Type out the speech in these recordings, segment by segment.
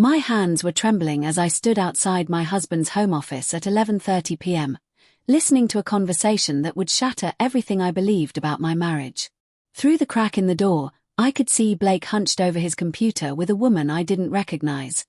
My hands were trembling as I stood outside my husband's home office at 11:30 p.m., listening to a conversation that would shatter everything I believed about my marriage. Through the crack in the door, I could see Blake hunched over his computer with a woman I didn't recognize.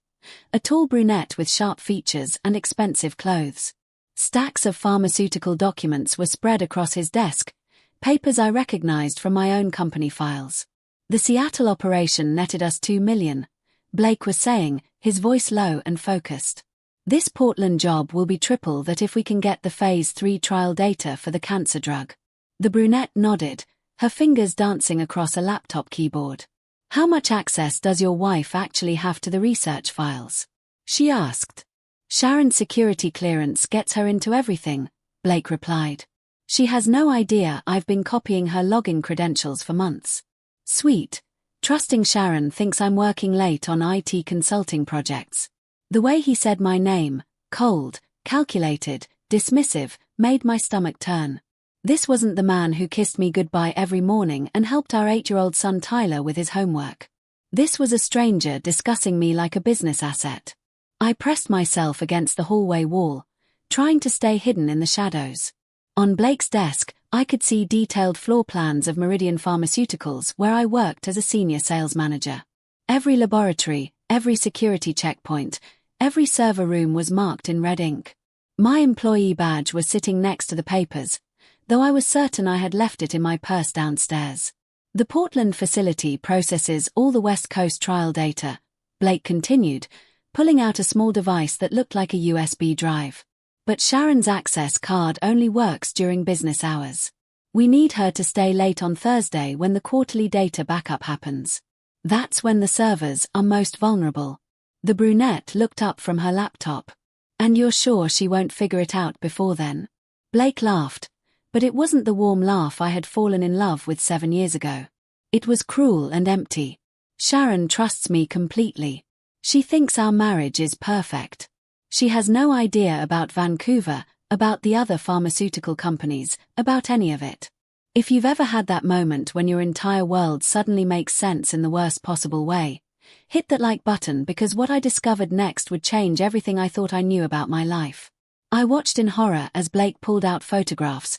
A tall brunette with sharp features and expensive clothes. Stacks of pharmaceutical documents were spread across his desk, papers I recognized from my own company files. The Seattle operation netted us $2 million, Blake was saying, his voice low and focused. This Portland job will be triple that if we can get the Phase 3 trial data for the cancer drug. The brunette nodded, her fingers dancing across a laptop keyboard. How much access does your wife actually have to the research files? She asked. Sharon's security clearance gets her into everything, Blake replied. She has no idea I've been copying her login credentials for months. Sweet. Trusting Sharon thinks I'm working late on IT consulting projects. The way he said my name, cold, calculated, dismissive, made my stomach turn. This wasn't the man who kissed me goodbye every morning and helped our 8-year-old son Tyler with his homework. This was a stranger discussing me like a business asset. I pressed myself against the hallway wall, trying to stay hidden in the shadows. On Blake's desk, I could see detailed floor plans of Meridian Pharmaceuticals where I worked as a senior sales manager. Every laboratory, every security checkpoint, every server room was marked in red ink. My employee badge was sitting next to the papers, though I was certain I had left it in my purse downstairs. The Portland facility processes all the West Coast trial data, Blake continued, pulling out a small device that looked like a USB drive. But Sharon's access card only works during business hours. We need her to stay late on Thursday when the quarterly data backup happens. That's when the servers are most vulnerable. The brunette looked up from her laptop. And you're sure she won't figure it out before then? Blake laughed, but it wasn't the warm laugh I had fallen in love with 7 years ago. It was cruel and empty. Sharon trusts me completely. She thinks our marriage is perfect. She has no idea about Vancouver, about the other pharmaceutical companies, about any of it. If you've ever had that moment when your entire world suddenly makes sense in the worst possible way, hit that like button because what I discovered next would change everything I thought I knew about my life. I watched in horror as Blake pulled out photographs,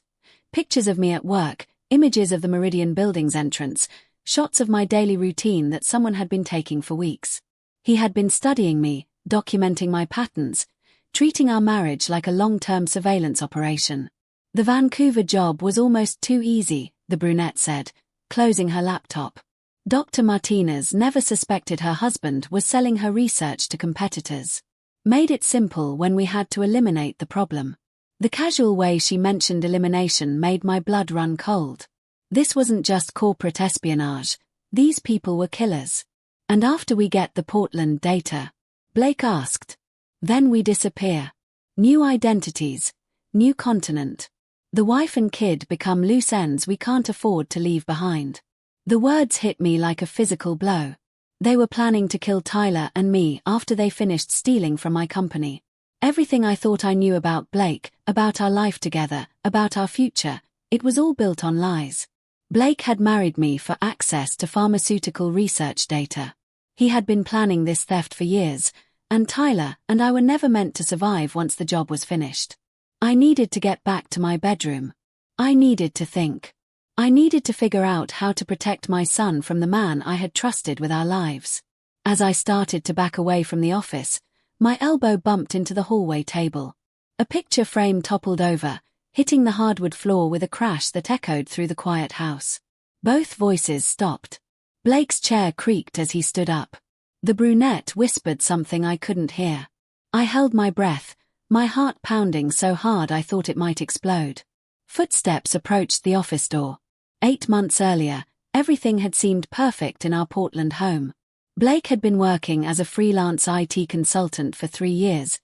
pictures of me at work, images of the Meridian building's entrance, shots of my daily routine that someone had been taking for weeks. He had been studying me, documenting my patterns, treating our marriage like a long-term surveillance operation. The Vancouver job was almost too easy, the brunette said, closing her laptop. Dr. Martinez never suspected her husband was selling her research to competitors. Made it simple when we had to eliminate the problem. The casual way she mentioned elimination made my blood run cold. This wasn't just corporate espionage. These people were killers. And after we get the Portland data? Blake asked. Then we disappear. New identities. New continent. The wife and kid become loose ends we can't afford to leave behind. The words hit me like a physical blow. They were planning to kill Tyler and me after they finished stealing from my company. Everything I thought I knew about Blake, about our life together, about our future, it was all built on lies. Blake had married me for access to pharmaceutical research data. He had been planning this theft for years, and Tyler and I were never meant to survive once the job was finished. I needed to get back to my bedroom. I needed to think. I needed to figure out how to protect my son from the man I had trusted with our lives. As I started to back away from the office, my elbow bumped into the hallway table. A picture frame toppled over, hitting the hardwood floor with a crash that echoed through the quiet house. Both voices stopped. Blake's chair creaked as he stood up. The brunette whispered something I couldn't hear. I held my breath, my heart pounding so hard I thought it might explode. Footsteps approached the office door. 8 months earlier, everything had seemed perfect in our Portland home. Blake had been working as a freelance IT consultant for 3 years,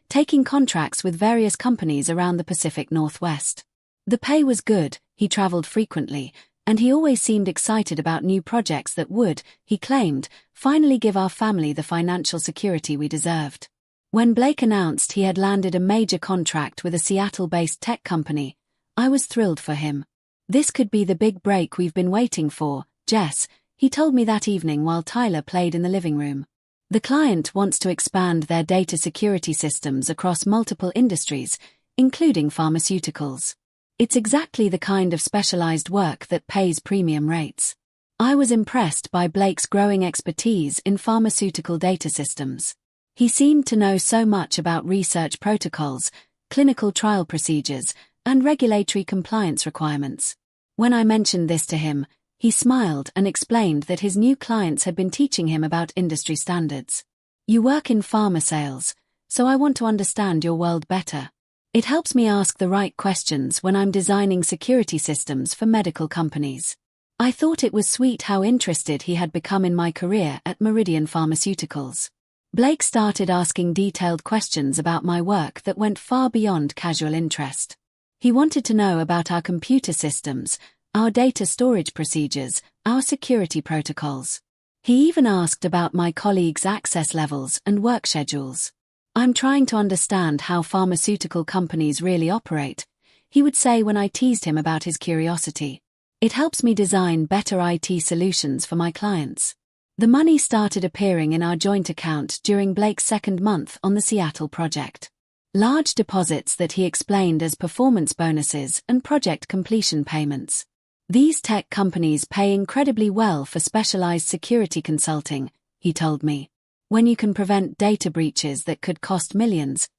taking contracts with various companies around the Pacific Northwest. The pay was good, he traveled frequently, and he always seemed excited about new projects that would, he claimed, finally give our family the financial security we deserved. When Blake announced he had landed a major contract with a Seattle-based tech company, I was thrilled for him. This could be the big break we've been waiting for, Jess, he told me that evening while Tyler played in the living room. The client wants to expand their data security systems across multiple industries, including pharmaceuticals. It's exactly the kind of specialized work that pays premium rates. I was impressed by Blake's growing expertise in pharmaceutical data systems. He seemed to know so much about research protocols, clinical trial procedures, and regulatory compliance requirements. When I mentioned this to him, he smiled and explained that his new clients had been teaching him about industry standards. "You work in pharma sales, so I want to understand your world better. It helps me ask the right questions when I'm designing security systems for medical companies." I thought it was sweet how interested he had become in my career at Meridian Pharmaceuticals. Blake started asking detailed questions about my work that went far beyond casual interest. He wanted to know about our computer systems, our data storage procedures, our security protocols. He even asked about my colleagues' access levels and work schedules. "I'm trying to understand how pharmaceutical companies really operate," he would say when I teased him about his curiosity. "It helps me design better IT solutions for my clients." The money started appearing in our joint account during Blake's second month on the Seattle project. Large deposits that he explained as performance bonuses and project completion payments. "These tech companies pay incredibly well for specialized security consulting," he told me. "When you can prevent data breaches that could cost millions,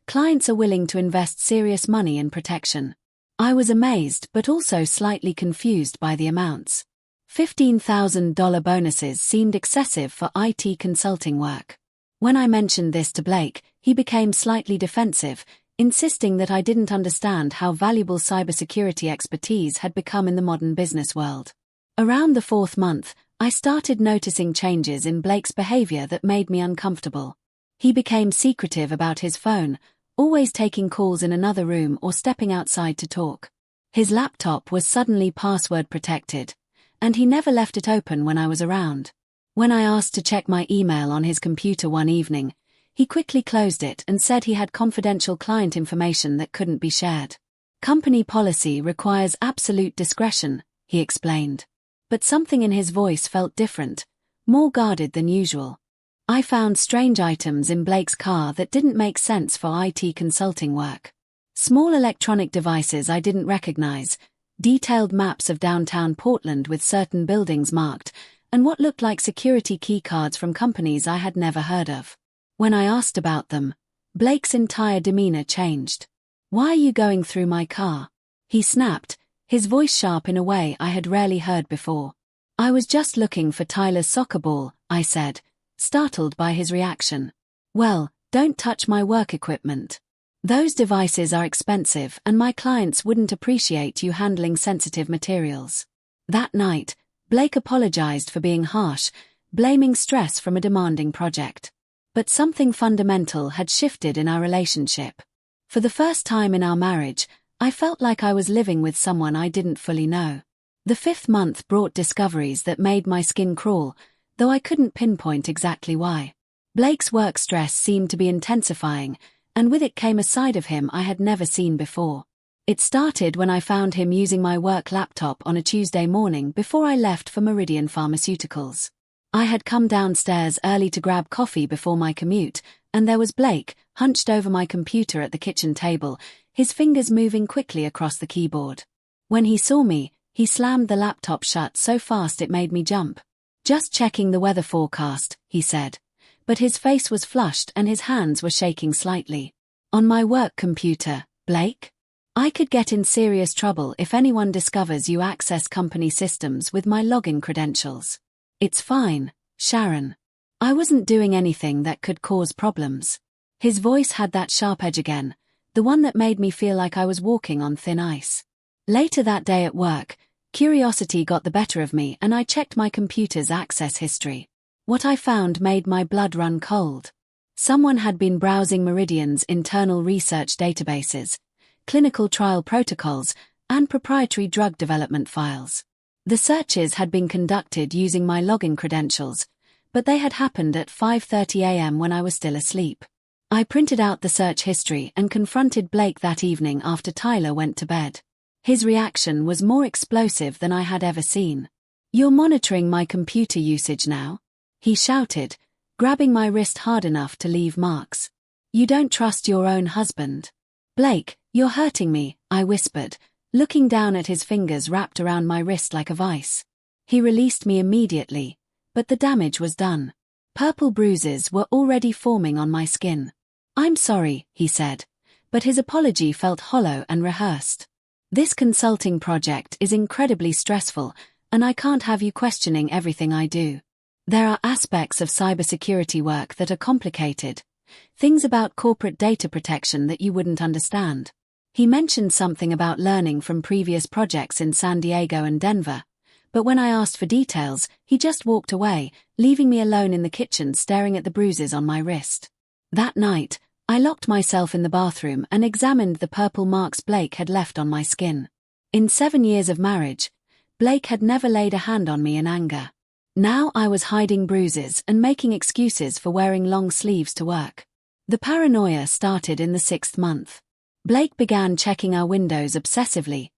clients are willing to invest serious money in protection." I was amazed but also slightly confused by the amounts. $15,000 bonuses seemed excessive for IT consulting work. When I mentioned this to Blake, he became slightly defensive, insisting that I didn't understand how valuable cybersecurity expertise had become in the modern business world. Around the fourth month, I started noticing changes in Blake's behavior that made me uncomfortable. He became secretive about his phone, always taking calls in another room or stepping outside to talk. His laptop was suddenly password protected, and he never left it open when I was around. When I asked to check my email on his computer one evening, he quickly closed it and said he had confidential client information that couldn't be shared. "Company policy requires absolute discretion," he explained. But something in his voice felt different, more guarded than usual. I found strange items in Blake's car that didn't make sense for IT consulting work. Small electronic devices I didn't recognize, detailed maps of downtown Portland with certain buildings marked, and what looked like security keycards from companies I had never heard of. When I asked about them, Blake's entire demeanor changed. "Why are you going through my car?" he snapped, his voice sharp in a way I had rarely heard before. "I was just looking for Tyler's soccer ball," I said, startled by his reaction. "Well, don't touch my work equipment. Those devices are expensive and my clients wouldn't appreciate you handling sensitive materials." That night, Blake apologized for being harsh, blaming stress from a demanding project. But something fundamental had shifted in our relationship. For the first time in our marriage, I felt like I was living with someone I didn't fully know. The fifth month brought discoveries that made my skin crawl, though I couldn't pinpoint exactly why. Blake's work stress seemed to be intensifying, and with it came a side of him I had never seen before. It started when I found him using my work laptop on a Tuesday morning before I left for Meridian Pharmaceuticals. I had come downstairs early to grab coffee before my commute, and there was Blake, hunched over my computer at the kitchen table, his fingers moving quickly across the keyboard. When he saw me, he slammed the laptop shut so fast it made me jump. "Just checking the weather forecast," he said. But his face was flushed and his hands were shaking slightly. "On my work computer, Blake? I could get in serious trouble if anyone discovers you access company systems with my login credentials." "It's fine, Sharon. I wasn't doing anything that could cause problems." His voice had that sharp edge again, the one that made me feel like I was walking on thin ice. Later that day at work, curiosity got the better of me and I checked my computer's access history. What I found made my blood run cold. Someone had been browsing Meridian's internal research databases, clinical trial protocols, and proprietary drug development files. The searches had been conducted using my login credentials, but they had happened at 5:30 a.m. when I was still asleep. I printed out the search history and confronted Blake that evening after Tyler went to bed. His reaction was more explosive than I had ever seen. "You're monitoring my computer usage now?" he shouted, grabbing my wrist hard enough to leave marks. "You don't trust your own husband." "Blake, you're hurting me," I whispered, looking down at his fingers wrapped around my wrist like a vice. He released me immediately, but the damage was done. Purple bruises were already forming on my skin. "I'm sorry," he said, but his apology felt hollow and rehearsed. "This consulting project is incredibly stressful, and I can't have you questioning everything I do. There are aspects of cybersecurity work that are complicated, things about corporate data protection that you wouldn't understand." He mentioned something about learning from previous projects in San Diego and Denver, but when I asked for details, he just walked away, leaving me alone in the kitchen staring at the bruises on my wrist. That night, I locked myself in the bathroom and examined the purple marks Blake had left on my skin. In 7 years of marriage, Blake had never laid a hand on me in anger. Now I was hiding bruises and making excuses for wearing long sleeves to work. The paranoia started in the 6th month. Blake began checking our windows obsessively,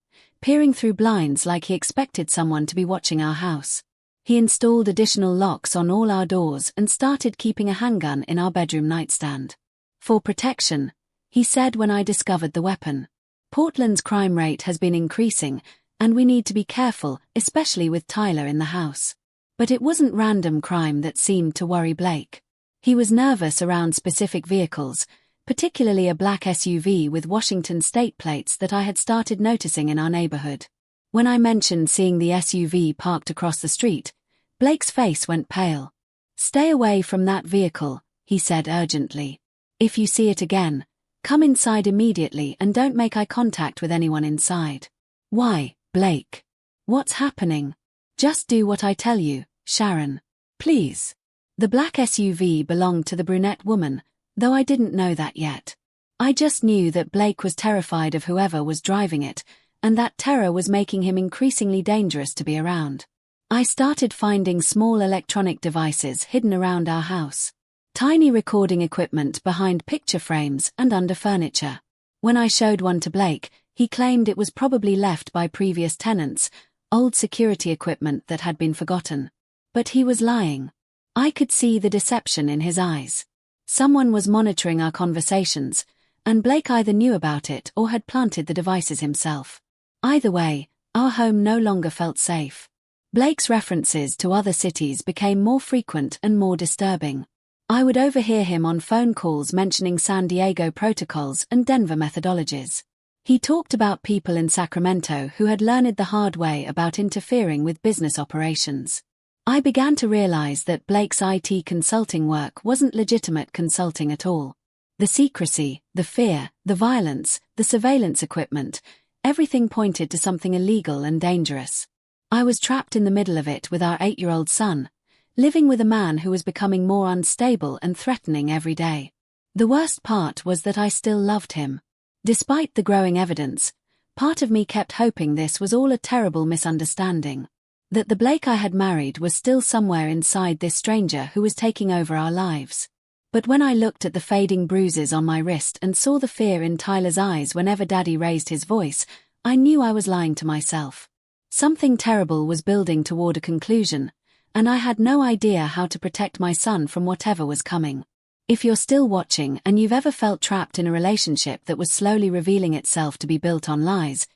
peering through blinds like he expected someone to be watching our house. He installed additional locks on all our doors and started keeping a handgun in our bedroom nightstand. "For protection," he said when I discovered the weapon. "Portland's crime rate has been increasing, and we need to be careful, especially with Tyler in the house." But it wasn't random crime that seemed to worry Blake. He was nervous around specific vehicles, particularly a black SUV with Washington state plates that I had started noticing in our neighborhood. When I mentioned seeing the SUV parked across the street, Blake's face went pale. "Stay away from that vehicle," he said urgently. "If you see it again, come inside immediately and don't make eye contact with anyone inside." "Why, Blake? What's happening?" "Just do what I tell you, Sharon. Please." The black SUV belonged to the brunette woman, though I didn't know that yet. I just knew that Blake was terrified of whoever was driving it, and that terror was making him increasingly dangerous to be around. I started finding small electronic devices hidden around our house. Tiny recording equipment behind picture frames and under furniture. When I showed one to Blake, he claimed it was probably left by previous tenants, old security equipment that had been forgotten. But he was lying. I could see the deception in his eyes. Someone was monitoring our conversations, and Blake either knew about it or had planted the devices himself. Either way, our home no longer felt safe. Blake's references to other cities became more frequent and more disturbing. I would overhear him on phone calls mentioning San Diego protocols and Denver methodologies. He talked about people in Sacramento who had learned the hard way about interfering with business operations. I began to realize that Blake's IT consulting work wasn't legitimate consulting at all. The secrecy, the fear, the violence, the surveillance equipment, everything pointed to something illegal and dangerous. I was trapped in the middle of it with our 8-year-old son, living with a man who was becoming more unstable and threatening every day. The worst part was that I still loved him. Despite the growing evidence, part of me kept hoping this was all a terrible misunderstanding. That the Blake I had married was still somewhere inside this stranger who was taking over our lives. But when I looked at the fading bruises on my wrist and saw the fear in Tyler's eyes whenever Daddy raised his voice, I knew I was lying to myself. Something terrible was building toward a conclusion, and I had no idea how to protect my son from whatever was coming. If you're still watching and you've ever felt trapped in a relationship that was slowly revealing itself to be built on lies,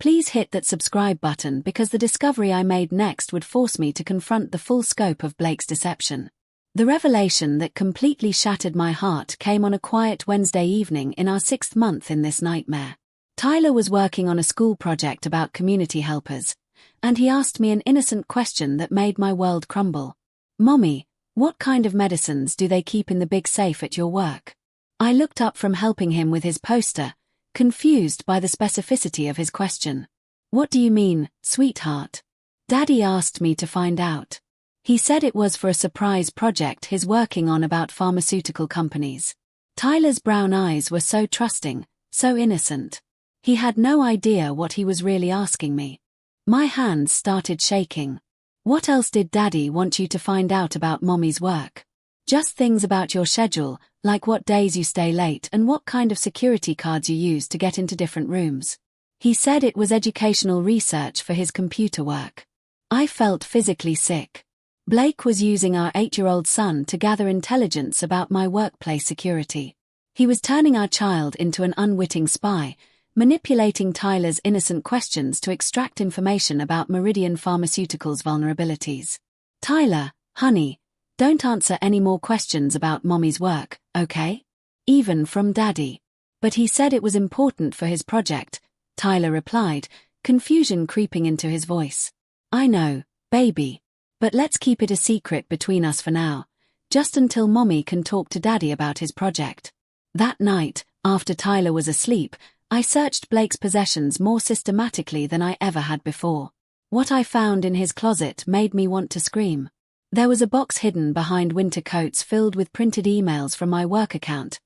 please hit that subscribe button because the discovery I made next would force me to confront the full scope of Blake's deception. The revelation that completely shattered my heart came on a quiet Wednesday evening in our 6th month in this nightmare. Tyler was working on a school project about community helpers, and he asked me an innocent question that made my world crumble. "Mommy, what kind of medicines do they keep in the big safe at your work?" I looked up from helping him with his poster, confused by the specificity of his question. "What do you mean, sweetheart?" Daddy asked me to find out. He said it was for a surprise project he's working on about pharmaceutical companies. Tyler's brown eyes were so trusting, so innocent. He had no idea what he was really asking me. My hands started shaking. "What else did Daddy want you to find out about Mommy's work?" "Just things about your schedule, like what days you stay late and what kind of security cards you use to get into different rooms." He said it was educational research for his computer work. I felt physically sick. Blake was using our 8-year-old son to gather intelligence about my workplace security. He was turning our child into an unwitting spy, manipulating Tyler's innocent questions to extract information about Meridian Pharmaceuticals' vulnerabilities. "Tyler, honey, don't answer any more questions about Mommy's work, okay? Even from Daddy." "But he said it was important for his project," Tyler replied, confusion creeping into his voice. "I know, baby. But let's keep it a secret between us for now, just until Mommy can talk to Daddy about his project." That night, after Tyler was asleep, I searched Blake's possessions more systematically than I ever had before. What I found in his closet made me want to scream. There was a box hidden behind winter coats filled with printed emails from my work account,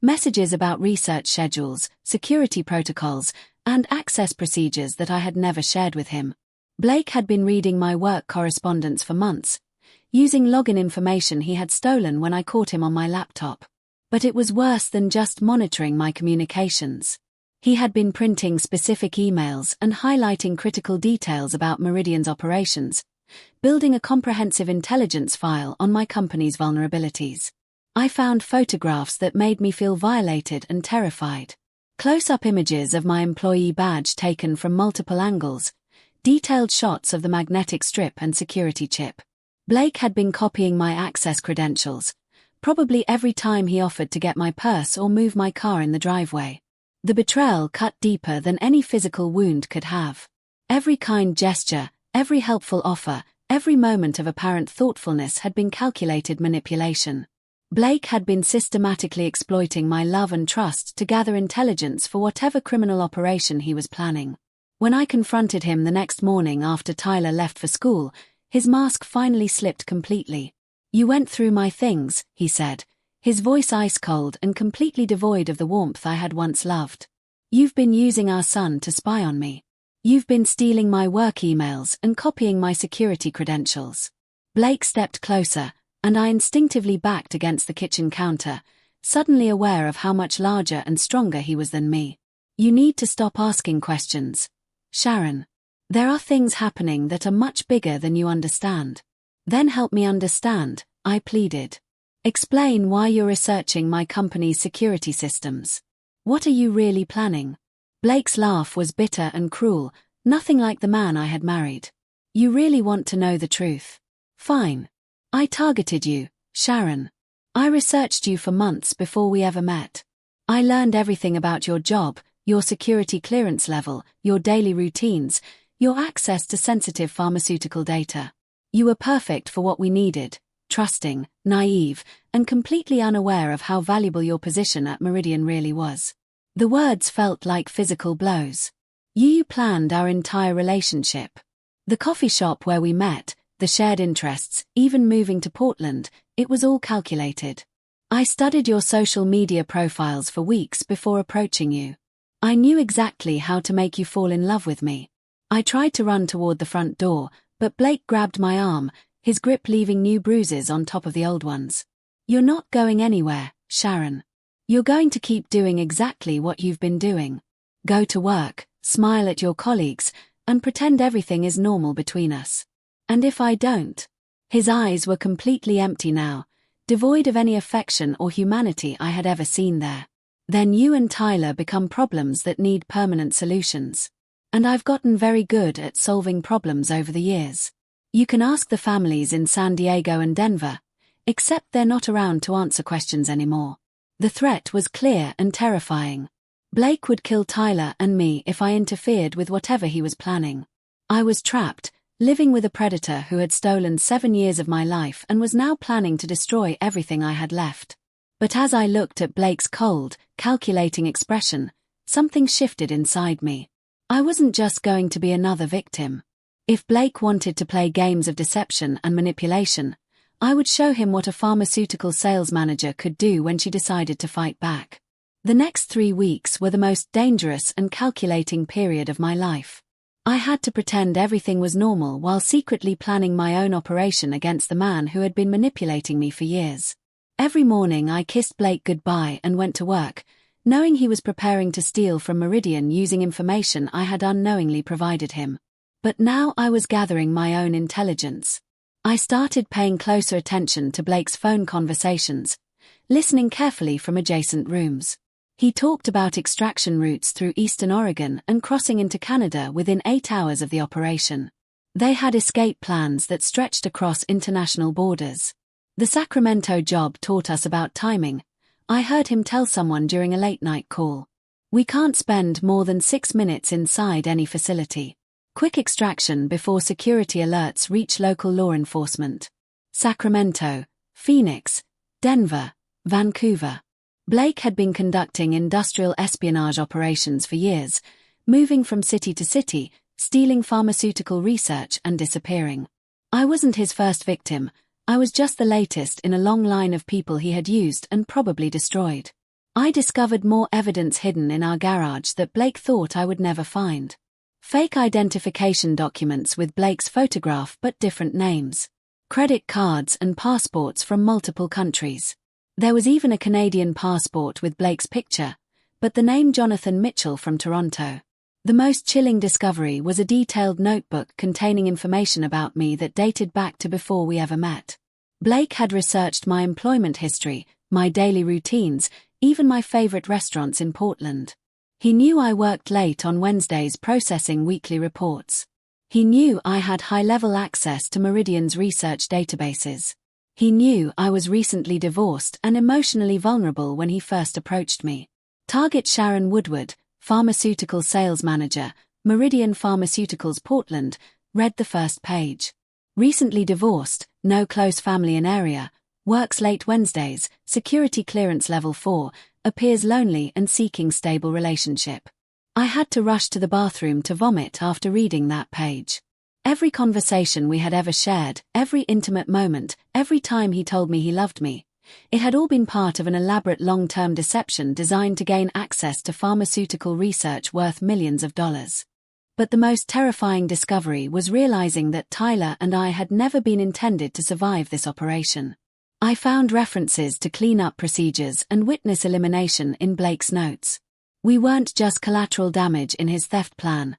messages about research schedules, security protocols, and access procedures that I had never shared with him. Blake had been reading my work correspondence for months, using login information he had stolen when I caught him on my laptop. But it was worse than just monitoring my communications. He had been printing specific emails and highlighting critical details about Meridian's operations, building a comprehensive intelligence file on my company's vulnerabilities. I found photographs that made me feel violated and terrified. Close-up images of my employee badge taken from multiple angles, detailed shots of the magnetic strip and security chip. Blake had been copying my access credentials, probably every time he offered to get my purse or move my car in the driveway. The betrayal cut deeper than any physical wound could have. Every kind gesture, every helpful offer, every moment of apparent thoughtfulness had been calculated manipulation. Blake had been systematically exploiting my love and trust to gather intelligence for whatever criminal operation he was planning. When I confronted him the next morning after Tyler left for school, his mask finally slipped completely. "You went through my things," he said, his voice ice-cold and completely devoid of the warmth I had once loved. "You've been using our son to spy on me. You've been stealing my work emails and copying my security credentials." Blake stepped closer, and I instinctively backed against the kitchen counter, suddenly aware of how much larger and stronger he was than me. "You need to stop asking questions, Sharon. There are things happening that are much bigger than you understand." "Then help me understand," I pleaded. "Explain why you're researching my company's security systems. What are you really planning?" Blake's laugh was bitter and cruel, nothing like the man I had married. "You really want to know the truth? Fine. I targeted you, Sharon. I researched you for months before we ever met. I learned everything about your job, your security clearance level, your daily routines, your access to sensitive pharmaceutical data. You were perfect for what we needed, trusting, naive, and completely unaware of how valuable your position at Meridian really was." The words felt like physical blows. "You planned our entire relationship. The coffee shop where we met, the shared interests, even moving to Portland, it was all calculated. I studied your social media profiles for weeks before approaching you. I knew exactly how to make you fall in love with me." I tried to run toward the front door, but Blake grabbed my arm, his grip leaving new bruises on top of the old ones. "You're not going anywhere, Sharon. You're going to keep doing exactly what you've been doing. Go to work, smile at your colleagues, and pretend everything is normal between us. And if I don't?" His eyes were completely empty now, devoid of any affection or humanity I had ever seen there. "Then you and Tyler become problems that need permanent solutions. And I've gotten very good at solving problems over the years. You can ask the families in San Diego and Denver, except they're not around to answer questions anymore." The threat was clear and terrifying. Blake would kill Tyler and me if I interfered with whatever he was planning. I was trapped, living with a predator who had stolen 7 years of my life and was now planning to destroy everything I had left. But as I looked at Blake's cold, calculating expression, something shifted inside me. I wasn't just going to be another victim. If Blake wanted to play games of deception and manipulation, I would show him what a pharmaceutical sales manager could do when she decided to fight back. The next 3 weeks were the most dangerous and calculating period of my life. I had to pretend everything was normal while secretly planning my own operation against the man who had been manipulating me for years. Every morning I kissed Blake goodbye and went to work, knowing he was preparing to steal from Meridian using information I had unknowingly provided him. But now I was gathering my own intelligence. I started paying closer attention to Blake's phone conversations, listening carefully from adjacent rooms. He talked about extraction routes through eastern Oregon and crossing into Canada within 8 hours of the operation. They had escape plans that stretched across international borders. The Sacramento job taught us about timing. I heard him tell someone during a late-night call. We can't spend more than 6 minutes inside any facility. Quick extraction before security alerts reach local law enforcement. Sacramento, Phoenix, Denver, Vancouver. Blake had been conducting industrial espionage operations for years, moving from city to city, stealing pharmaceutical research and disappearing. I wasn't his first victim, I was just the latest in a long line of people he had used and probably destroyed. I discovered more evidence hidden in our garage that Blake thought I would never find. Fake identification documents with Blake's photograph but different names. Credit cards and passports from multiple countries. There was even a Canadian passport with Blake's picture, but the name Jonathan Mitchell from Toronto. The most chilling discovery was a detailed notebook containing information about me that dated back to before we ever met. Blake had researched my employment history, my daily routines, even my favorite restaurants in Portland. He knew I worked late on Wednesdays processing weekly reports. He knew I had high-level access to Meridian's research databases. He knew I was recently divorced and emotionally vulnerable when he first approached me. Target Sharon Woodward, pharmaceutical sales manager, Meridian Pharmaceuticals Portland, read the first page. Recently divorced, no close family in area, works late Wednesdays, security clearance level 4, appears lonely and seeking stable relationship. I had to rush to the bathroom to vomit after reading that page. Every conversation we had ever shared, every intimate moment, every time he told me he loved me, it had all been part of an elaborate long-term deception designed to gain access to pharmaceutical research worth millions of dollars. But the most terrifying discovery was realizing that Tyler and I had never been intended to survive this operation. I found references to clean-up procedures and witness elimination in Blake's notes. We weren't just collateral damage in his theft plan.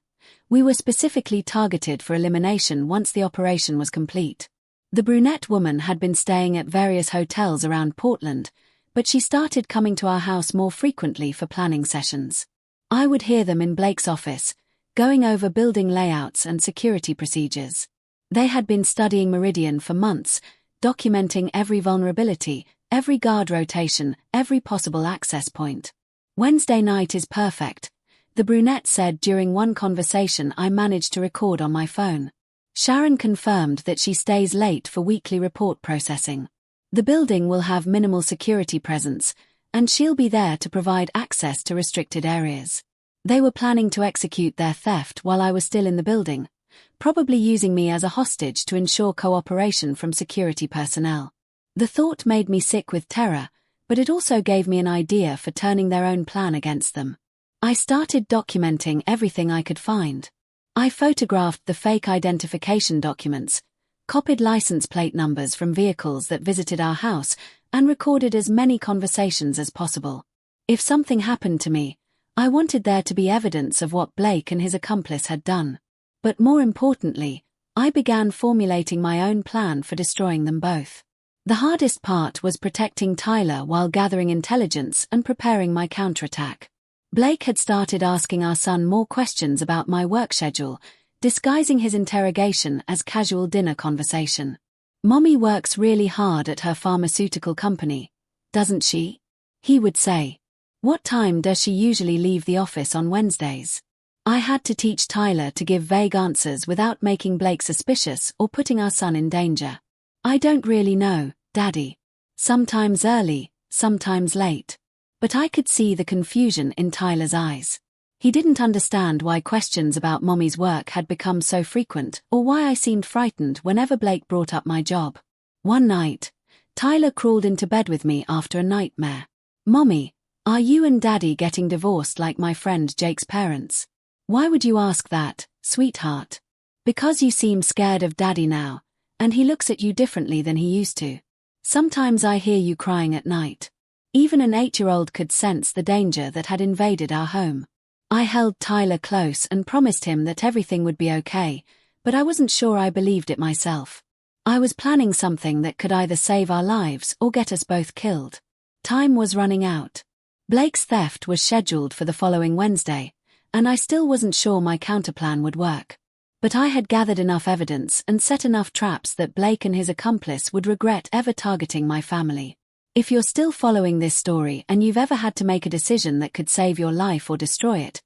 We were specifically targeted for elimination once the operation was complete. The brunette woman had been staying at various hotels around Portland, but she started coming to our house more frequently for planning sessions. I would hear them in Blake's office, going over building layouts and security procedures. They had been studying Meridian for months, documenting every vulnerability, every guard rotation, every possible access point. Wednesday night is perfect, the brunette said during one conversation I managed to record on my phone. Sharon confirmed that she stays late for weekly report processing. The building will have minimal security presence, and she'll be there to provide access to restricted areas. They were planning to execute their theft while I was still in the building, probably using me as a hostage to ensure cooperation from security personnel. The thought made me sick with terror, but it also gave me an idea for turning their own plan against them. I started documenting everything I could find. I photographed the fake identification documents, copied license plate numbers from vehicles that visited our house, and recorded as many conversations as possible. If something happened to me, I wanted there to be evidence of what Blake and his accomplice had done. But more importantly, I began formulating my own plan for destroying them both. The hardest part was protecting Tyler while gathering intelligence and preparing my counterattack. Blake had started asking our son more questions about my work schedule, disguising his interrogation as casual dinner conversation. "Mommy works really hard at her pharmaceutical company, doesn't she?" he would say. "What time does she usually leave the office on Wednesdays?" I had to teach Tyler to give vague answers without making Blake suspicious or putting our son in danger. "I don't really know, Daddy. Sometimes early, sometimes late." But I could see the confusion in Tyler's eyes. He didn't understand why questions about Mommy's work had become so frequent or why I seemed frightened whenever Blake brought up my job. One night, Tyler crawled into bed with me after a nightmare. "Mommy, are you and Daddy getting divorced like my friend Jake's parents?" "Why would you ask that, sweetheart?" "Because you seem scared of Daddy now, and he looks at you differently than he used to. Sometimes I hear you crying at night." Even an 8-year-old could sense the danger that had invaded our home. I held Tyler close and promised him that everything would be okay, but I wasn't sure I believed it myself. I was planning something that could either save our lives or get us both killed. Time was running out. Blake's theft was scheduled for the following Wednesday, and I still wasn't sure my counterplan would work. But I had gathered enough evidence and set enough traps that Blake and his accomplice would regret ever targeting my family. If you're still following this story and you've ever had to make a decision that could save your life or destroy it,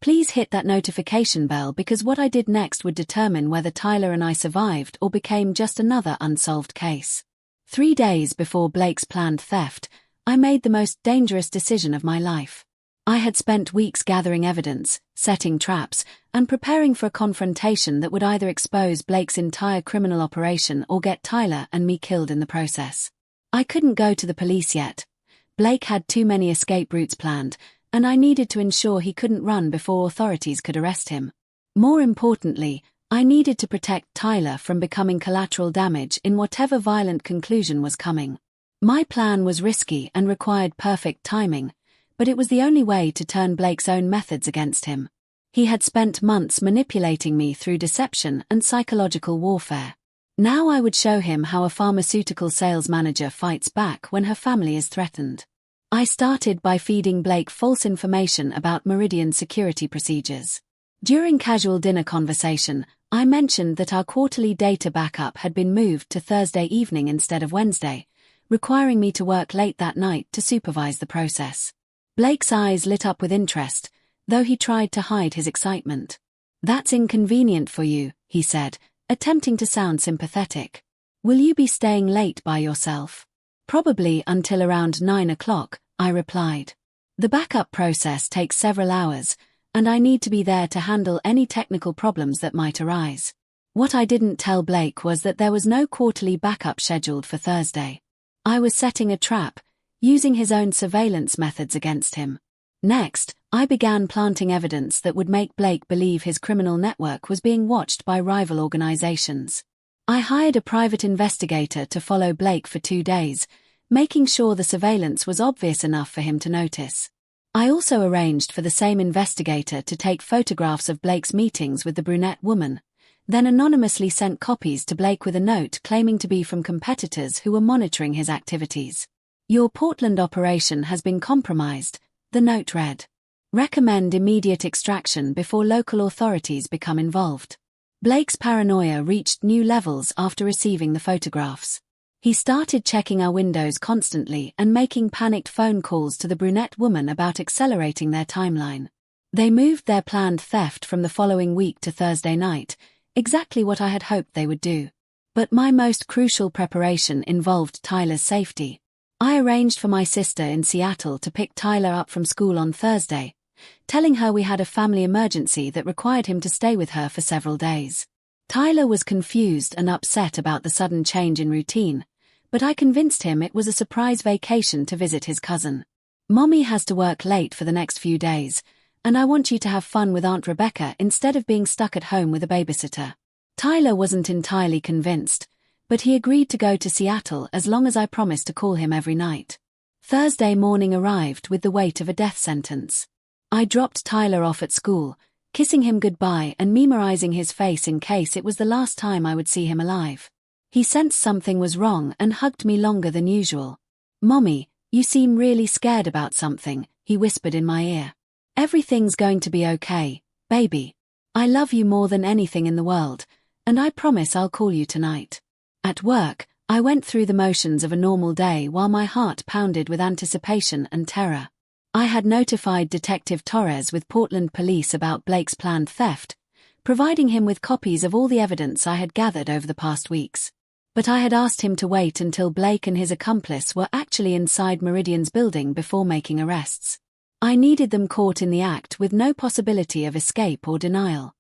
please hit that notification bell, because what I did next would determine whether Tyler and I survived or became just another unsolved case. 3 days before Blake's planned theft, I made the most dangerous decision of my life. I had spent weeks gathering evidence, setting traps, and preparing for a confrontation that would either expose Blake's entire criminal operation or get Tyler and me killed in the process. I couldn't go to the police yet. Blake had too many escape routes planned, and I needed to ensure he couldn't run before authorities could arrest him. More importantly, I needed to protect Tyler from becoming collateral damage in whatever violent conclusion was coming. My plan was risky and required perfect timing, but it was the only way to turn Blake's own methods against him. He had spent months manipulating me through deception and psychological warfare. Now I would show him how a pharmaceutical sales manager fights back when her family is threatened. I started by feeding Blake false information about Meridian's security procedures. During casual dinner conversation, I mentioned that our quarterly data backup had been moved to Thursday evening instead of Wednesday, requiring me to work late that night to supervise the process. Blake's eyes lit up with interest, though he tried to hide his excitement. "That's inconvenient for you," he said, attempting to sound sympathetic. "Will you be staying late by yourself?" "Probably until around 9 o'clock, I replied. "The backup process takes several hours, and I need to be there to handle any technical problems that might arise." What I didn't tell Blake was that there was no quarterly backup scheduled for Thursday. I was setting a trap, using his own surveillance methods against him. Next, I began planting evidence that would make Blake believe his criminal network was being watched by rival organizations. I hired a private investigator to follow Blake for 2 days, making sure the surveillance was obvious enough for him to notice. I also arranged for the same investigator to take photographs of Blake's meetings with the brunette woman, then anonymously sent copies to Blake with a note claiming to be from competitors who were monitoring his activities. "Your Portland operation has been compromised," the note read. "Recommend immediate extraction before local authorities become involved." Blake's paranoia reached new levels after receiving the photographs. He started checking our windows constantly and making panicked phone calls to the brunette woman about accelerating their timeline. They moved their planned theft from the following week to Thursday night, exactly what I had hoped they would do. But my most crucial preparation involved Tyler's safety. I arranged for my sister in Seattle to pick Tyler up from school on Thursday, telling her we had a family emergency that required him to stay with her for several days. Tyler was confused and upset about the sudden change in routine, but I convinced him it was a surprise vacation to visit his cousin. "Mommy has to work late for the next few days, and I want you to have fun with Aunt Rebecca instead of being stuck at home with a babysitter." Tyler wasn't entirely convinced, but he agreed to go to Seattle as long as I promised to call him every night. Thursday morning arrived with the weight of a death sentence. I dropped Tyler off at school, kissing him goodbye and memorizing his face in case it was the last time I would see him alive. He sensed something was wrong and hugged me longer than usual. "Mommy, you seem really scared about something," he whispered in my ear. "Everything's going to be okay, baby. I love you more than anything in the world, and I promise I'll call you tonight." At work, I went through the motions of a normal day while my heart pounded with anticipation and terror. I had notified Detective Torres with Portland Police about Blake's planned theft, providing him with copies of all the evidence I had gathered over the past weeks. But I had asked him to wait until Blake and his accomplice were actually inside Meridian's building before making arrests. I needed them caught in the act with no possibility of escape or denial.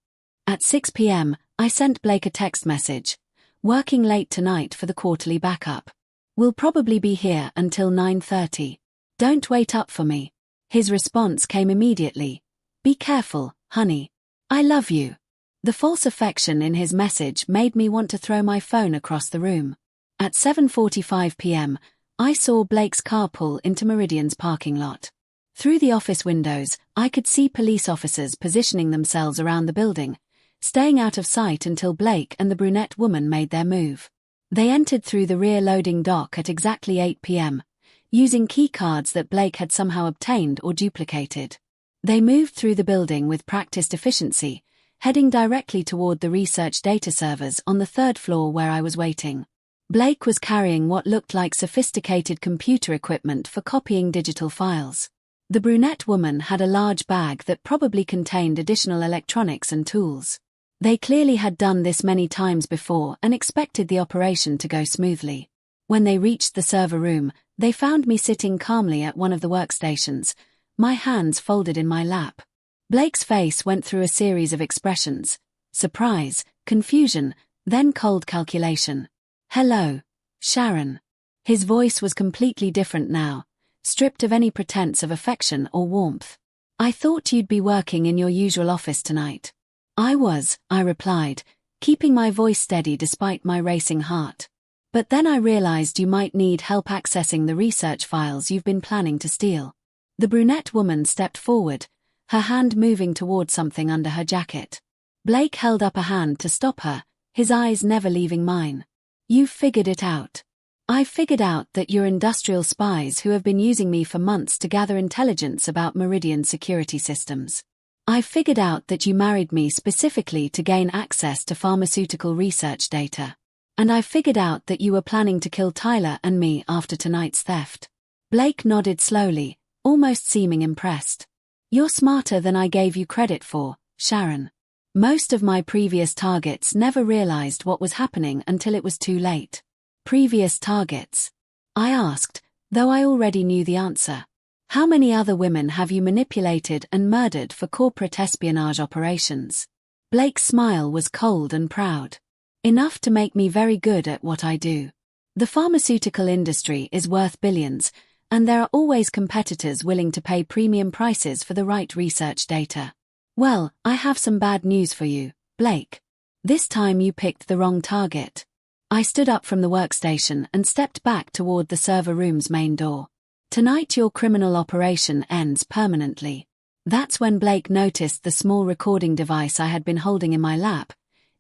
At 6 p.m., I sent Blake a text message, "Working late tonight for the quarterly backup. We'll probably be here until 9:30. Don't wait up for me." His response came immediately, "Be careful, honey. I love you." The false affection in his message made me want to throw my phone across the room. At 7:45 p.m., I saw Blake's car pull into Meridian's parking lot. Through the office windows, I could see police officers positioning themselves around the building, staying out of sight until Blake and the brunette woman made their move. They entered through the rear loading dock at exactly 8 p.m., using keycards that Blake had somehow obtained or duplicated. They moved through the building with practiced efficiency, heading directly toward the research data servers on the third floor where I was waiting. Blake was carrying what looked like sophisticated computer equipment for copying digital files. The brunette woman had a large bag that probably contained additional electronics and tools. They clearly had done this many times before and expected the operation to go smoothly. When they reached the server room, they found me sitting calmly at one of the workstations, my hands folded in my lap. Blake's face went through a series of expressions: surprise, confusion, then cold calculation. "Hello, Sharon." His voice was completely different now, stripped of any pretense of affection or warmth. "I thought you'd be working in your usual office tonight." "I was," I replied, keeping my voice steady despite my racing heart. "But then I realized you might need help accessing the research files you've been planning to steal." The brunette woman stepped forward, her hand moving toward something under her jacket. Blake held up a hand to stop her, his eyes never leaving mine. "You've figured it out." "I figured out that you're industrial spies who have been using me for months to gather intelligence about Meridian security systems. I figured out that you married me specifically to gain access to pharmaceutical research data. And I figured out that you were planning to kill Tyler and me after tonight's theft." Blake nodded slowly, almost seeming impressed. "You're smarter than I gave you credit for, Sharon. Most of my previous targets never realized what was happening until it was too late." "Previous targets?" I asked, though I already knew the answer. "How many other women have you manipulated and murdered for corporate espionage operations?" Blake's smile was cold and proud. "Enough to make me very good at what I do. The pharmaceutical industry is worth billions, and there are always competitors willing to pay premium prices for the right research data. Well, I have some bad news for you, Blake. This time you picked the wrong target." I stood up from the workstation and stepped back toward the server room's main door. "Tonight your criminal operation ends permanently." That's when Blake noticed the small recording device I had been holding in my lap.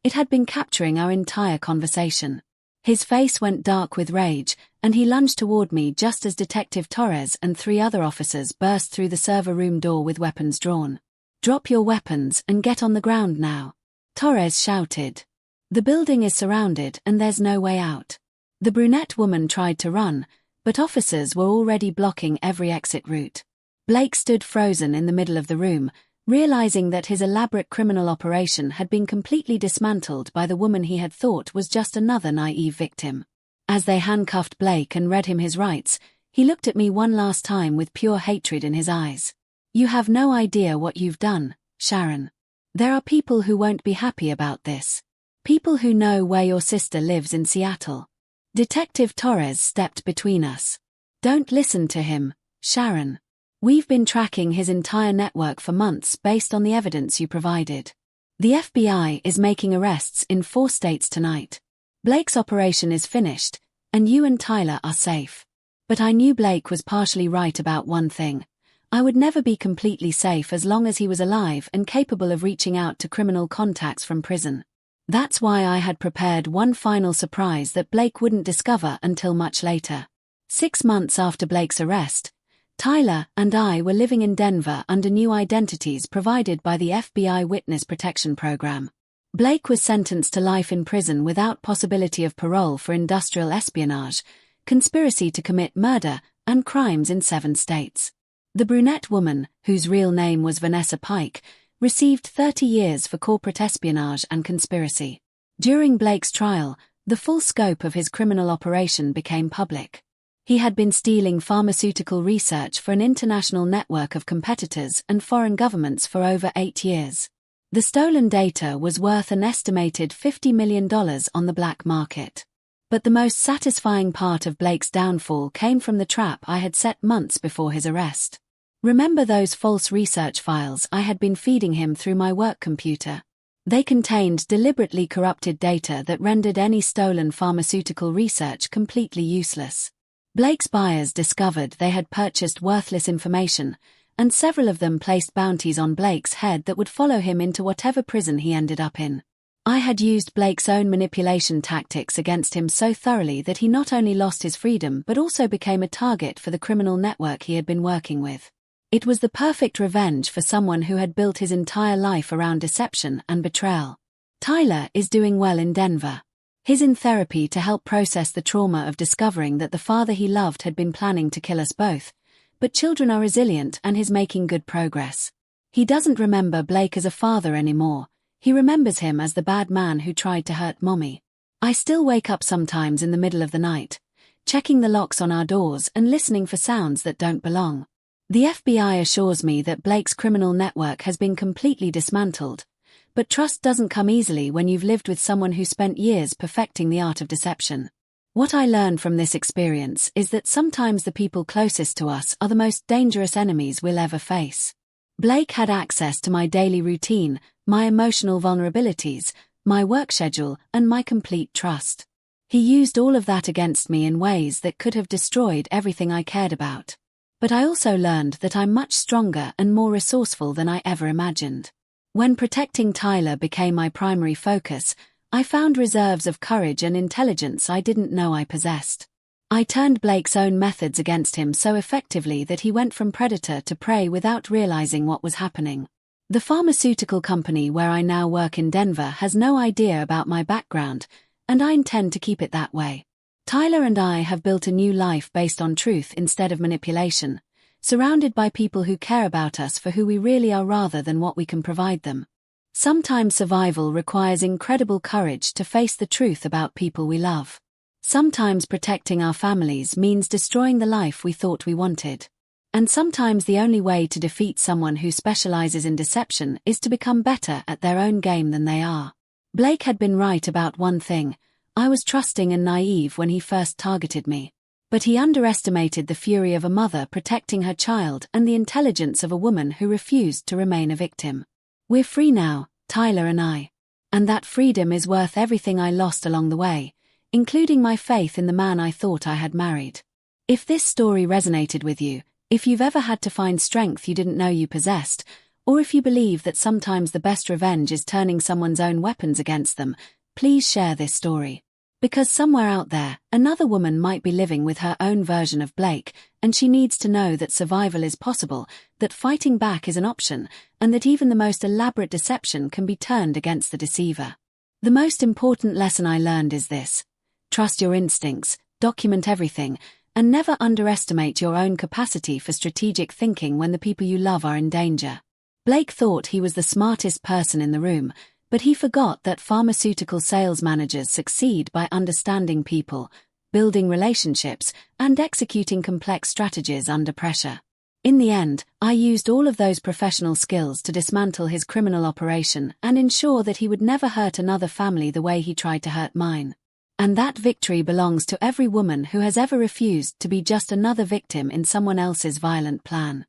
It had been capturing our entire conversation. His face went dark with rage, and he lunged toward me just as Detective Torres and 3 other officers burst through the server room door with weapons drawn. "Drop your weapons and get on the ground now," Torres shouted. "The building is surrounded and there's no way out." The brunette woman tried to run, but officers were already blocking every exit route. Blake stood frozen in the middle of the room, realizing that his elaborate criminal operation had been completely dismantled by the woman he had thought was just another naive victim. As they handcuffed Blake and read him his rights, he looked at me one last time with pure hatred in his eyes. "You have no idea what you've done, Sharon. There are people who won't be happy about this. People who know where your sister lives in Seattle." Detective Torres stepped between us. "Don't listen to him, Sharon. We've been tracking his entire network for months based on the evidence you provided. The FBI is making arrests in 4 states tonight. Blake's operation is finished, and you and Tyler are safe." But I knew Blake was partially right about one thing. I would never be completely safe as long as he was alive and capable of reaching out to criminal contacts from prison. That's why I had prepared one final surprise that Blake wouldn't discover until much later. 6 months after Blake's arrest, Tyler and I were living in Denver under new identities provided by the FBI Witness Protection Program. Blake was sentenced to life in prison without possibility of parole for industrial espionage, conspiracy to commit murder, and crimes in 7 states. The brunette woman, whose real name was Vanessa Pike, received 30 years for corporate espionage and conspiracy. During Blake's trial, the full scope of his criminal operation became public. He had been stealing pharmaceutical research for an international network of competitors and foreign governments for over 8 years. The stolen data was worth an estimated $50 million on the black market. But the most satisfying part of Blake's downfall came from the trap I had set months before his arrest. Remember those false research files I had been feeding him through my work computer? They contained deliberately corrupted data that rendered any stolen pharmaceutical research completely useless. Blake's buyers discovered they had purchased worthless information, and several of them placed bounties on Blake's head that would follow him into whatever prison he ended up in. I had used Blake's own manipulation tactics against him so thoroughly that he not only lost his freedom but also became a target for the criminal network he had been working with. It was the perfect revenge for someone who had built his entire life around deception and betrayal. Tyler is doing well in Denver. He's in therapy to help process the trauma of discovering that the father he loved had been planning to kill us both. But children are resilient and he's making good progress. He doesn't remember Blake as a father anymore. He remembers him as the bad man who tried to hurt Mommy. I still wake up sometimes in the middle of the night, checking the locks on our doors and listening for sounds that don't belong. The FBI assures me that Blake's criminal network has been completely dismantled. But trust doesn't come easily when you've lived with someone who spent years perfecting the art of deception. What I learned from this experience is that sometimes the people closest to us are the most dangerous enemies we'll ever face. Blake had access to my daily routine, my emotional vulnerabilities, my work schedule, and my complete trust. He used all of that against me in ways that could have destroyed everything I cared about. But I also learned that I'm much stronger and more resourceful than I ever imagined. When protecting Tyler became my primary focus, I found reserves of courage and intelligence I didn't know I possessed. I turned Blake's own methods against him so effectively that he went from predator to prey without realizing what was happening. The pharmaceutical company where I now work in Denver has no idea about my background, and I intend to keep it that way. Tyler and I have built a new life based on truth instead of manipulation, surrounded by people who care about us for who we really are rather than what we can provide them. Sometimes survival requires incredible courage to face the truth about people we love. Sometimes protecting our families means destroying the life we thought we wanted. And sometimes the only way to defeat someone who specializes in deception is to become better at their own game than they are. Blake had been right about one thing: I was trusting and naive when he first targeted me. But he underestimated the fury of a mother protecting her child and the intelligence of a woman who refused to remain a victim. We're free now, Tyler and I. And that freedom is worth everything I lost along the way, including my faith in the man I thought I had married. If this story resonated with you, if you've ever had to find strength you didn't know you possessed, or if you believe that sometimes the best revenge is turning someone's own weapons against them, please share this story. Because somewhere out there, another woman might be living with her own version of Blake, and she needs to know that survival is possible, that fighting back is an option, and that even the most elaborate deception can be turned against the deceiver. The most important lesson I learned is this: trust your instincts, document everything, and never underestimate your own capacity for strategic thinking when the people you love are in danger. Blake thought he was the smartest person in the room, but he forgot that pharmaceutical sales managers succeed by understanding people, building relationships, and executing complex strategies under pressure. In the end, I used all of those professional skills to dismantle his criminal operation and ensure that he would never hurt another family the way he tried to hurt mine. And that victory belongs to every woman who has ever refused to be just another victim in someone else's violent plan.